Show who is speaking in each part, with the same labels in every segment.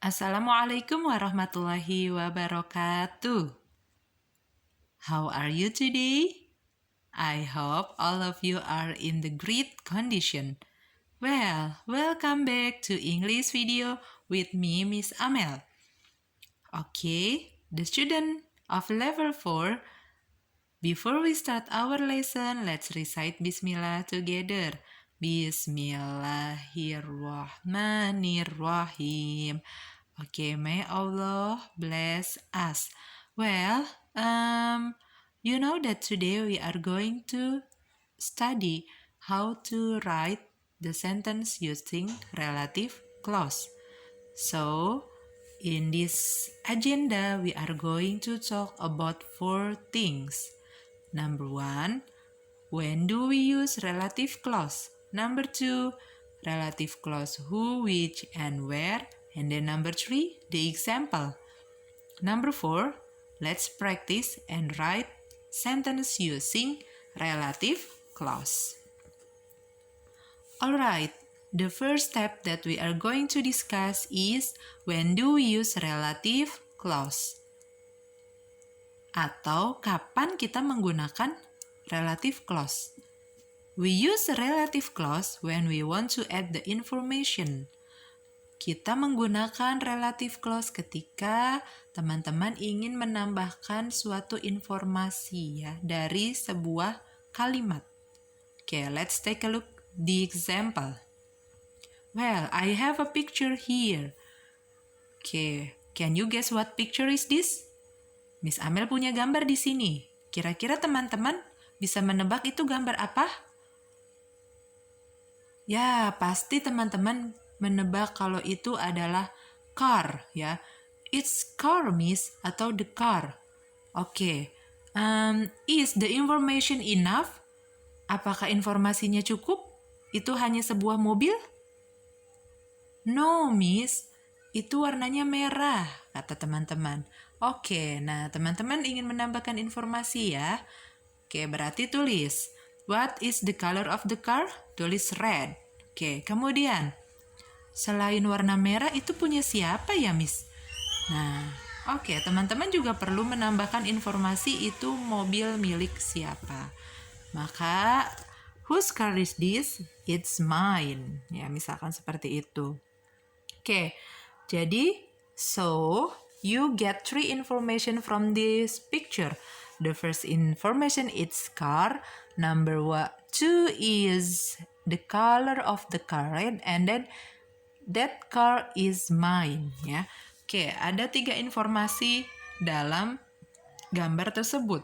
Speaker 1: Assalamualaikum warahmatullahi wabarakatuh. How are you today? I hope all of you are in the great condition. Well, welcome back to English video with me, Miss Amel. Okay, the student of level 4. Before we start our lesson, let's recite Bismillah together. Bismillahirrahmanirrahim. Okay, may Allah bless us. Well, you know that today we are going to study how to write the sentence using relative clause. So, in this agenda, we are going to talk about 4 things. Number 1, when do we use relative clause? Number 2, relative clause who, which, and where. And then number 3, the example. Number 4, let's practice and write sentence using relative clause. Alright, the first step that we are going to discuss is when do we use relative clause? Atau kapan kita menggunakan relative clause? We use a relative clause when we want to add the information. Kita menggunakan relative clause ketika teman-teman ingin menambahkan suatu informasi ya dari sebuah kalimat. Okay, let's take a look the example. Well, I have a picture here. Okay, can you guess what picture is this? Miss Amel punya gambar di sini. Kira-kira teman-teman bisa menebak itu gambar apa? Ya, pasti teman-teman menebak kalau itu adalah car, ya. It's car, miss, atau the car. Oke. Is the information enough? Apakah informasinya cukup? Itu hanya sebuah mobil? No, miss. Itu warnanya merah, kata teman-teman. Oke, nah teman-teman ingin menambahkan informasi ya. Oke, berarti tulis. What is the color of the car? Tulis red. Oke, kemudian. Selain warna merah itu punya siapa ya, Miss? Nah, oke, teman-teman juga perlu menambahkan informasi itu mobil milik siapa. Maka, whose car is this? It's mine. Ya, misalkan seperti itu. Oke, jadi, so, you get 3 information from this picture. The first information is car. Number 2 is the color of the car red. And then that car is mine. Ya, oke, ada 3 informasi dalam gambar tersebut.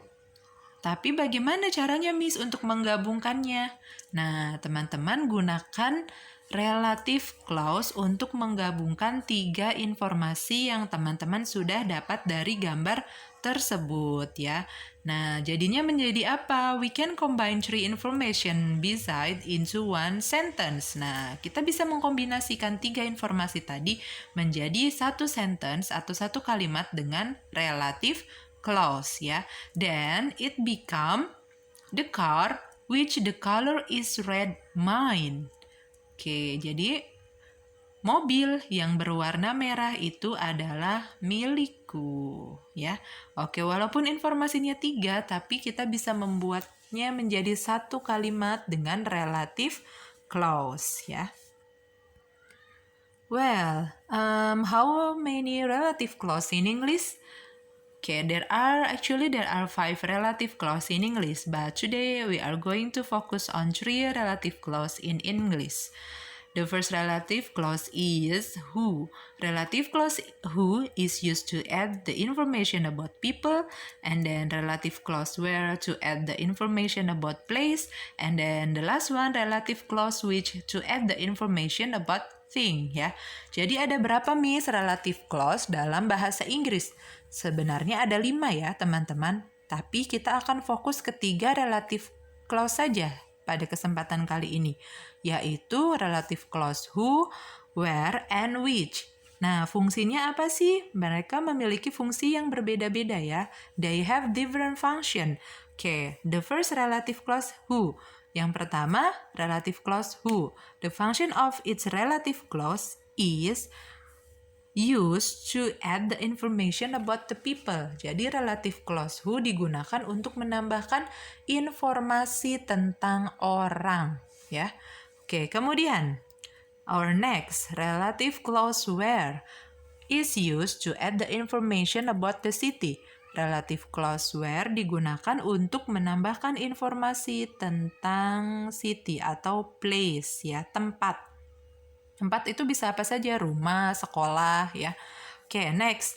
Speaker 1: Tapi bagaimana caranya, Miss, untuk menggabungkannya? Nah, teman-teman gunakan relative clause untuk menggabungkan 3 informasi yang teman-teman sudah dapat dari gambar tersebut ya. Nah, jadinya menjadi apa? We can combine 3 information beside into one sentence. Nah, kita bisa mengkombinasikan 3 informasi tadi menjadi satu sentence atau satu kalimat dengan relative clause ya. Then it become the car which the color is red mine. Oke, jadi mobil yang berwarna merah itu adalah milikku ya. Oke, walaupun informasinya 3, tapi kita bisa membuatnya menjadi satu kalimat dengan relative clause ya. Well, how many relative clause in English? Okay, there are 5 relative clause in English, but today we are going to focus on 3 relative clause in English. The first relative clause is who. Relative clause who is used to add the information about people, and then relative clause where to add the information about place, and then the last one relative clause which to add the information about thing ya. Jadi ada berapa, Miss, relative clause dalam bahasa Inggris? Sebenarnya ada 5 ya, teman-teman. Tapi kita akan fokus ke 3 relative clause saja pada kesempatan kali ini, yaitu relative clause who, where, and which. Nah, fungsinya apa sih? Mereka memiliki fungsi yang berbeda-beda ya. They have different function. Okay, the first relative clause who. Yang pertama, relative clause who. The function of its relative clause is used to add the information about the people. Jadi relative clause who digunakan untuk menambahkan informasi tentang orang, ya. Oke, kemudian our next relative clause where is used to add the information about the city. Relative clause where digunakan untuk menambahkan informasi tentang city atau place, ya, tempat. Tempat itu bisa apa saja, rumah, sekolah, ya. Oke, next.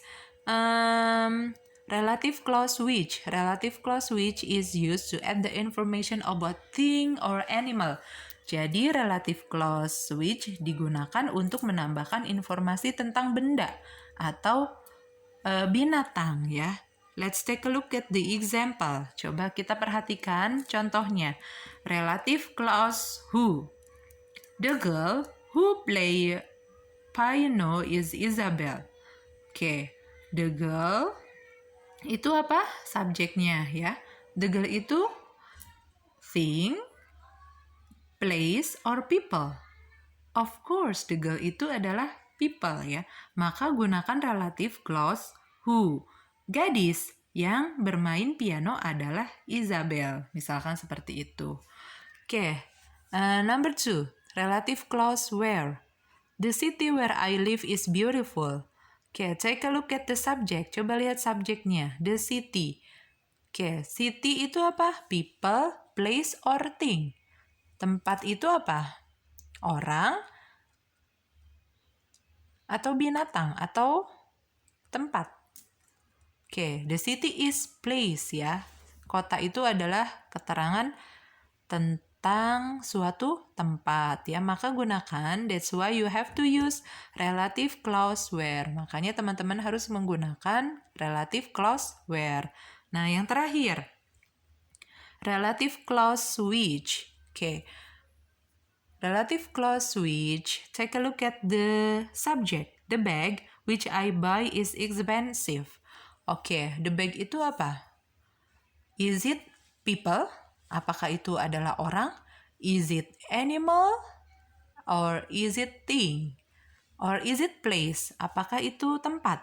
Speaker 1: Relative clause which. Relative clause which is used to add the information about thing or animal. Jadi relative clause which digunakan untuk menambahkan informasi tentang benda atau binatang, ya. Let's take a look at the example. Coba kita perhatikan contohnya. Relative clause who. The girl who play piano is Isabel. Oke, the girl itu apa? Subjeknya, ya. The girl itu thing, place, or people. Of course, the girl itu adalah people, ya. Maka gunakan relative clause who. Gadis yang bermain piano adalah Isabel. Misalkan seperti itu. Oke, number 2. Relative clause where. The city where I live is beautiful. Oke, take a look at the subject. Coba lihat subjeknya. The city. Oke, city itu apa? People, place, or thing. Tempat itu apa? Orang, atau binatang, atau tempat. Oke, the city is place, ya. Kota itu adalah keterangan tentang suatu tempat, ya. Maka gunakan, that's why you have to use relative clause where. Makanya teman-teman harus menggunakan relative clause where. Nah, yang terakhir, relative clause which. Oke. Relative clause which, take a look at the subject. The bag which I buy is expensive. Oke, the bag itu apa? Is it people? Apakah itu adalah orang? Is it animal? Or is it thing? Or is it place? Apakah itu tempat?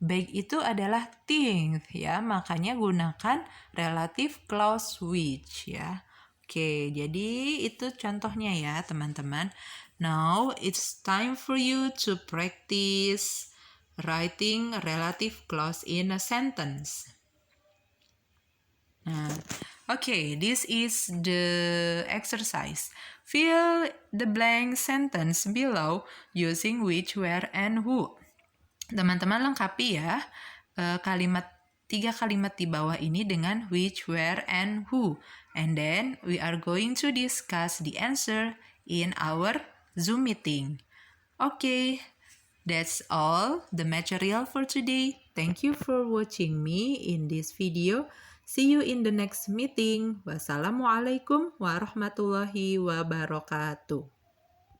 Speaker 1: Bag itu adalah thing, ya. Makanya gunakan relative clause which, ya. Oke, jadi itu contohnya ya, teman-teman. Now, it's time for you to practice writing relative clause in a sentence. Okay, this is the exercise. Fill the blank sentence below using which, where, and who. Teman-teman lengkapi ya tiga kalimat di bawah ini dengan which, where, and who. And then we are going to discuss the answer in our Zoom meeting. Okay, that's all the material for today. Thank you for watching me in this video. See you in the next meeting. Wassalamualaikum warahmatullahi wabarakatuh.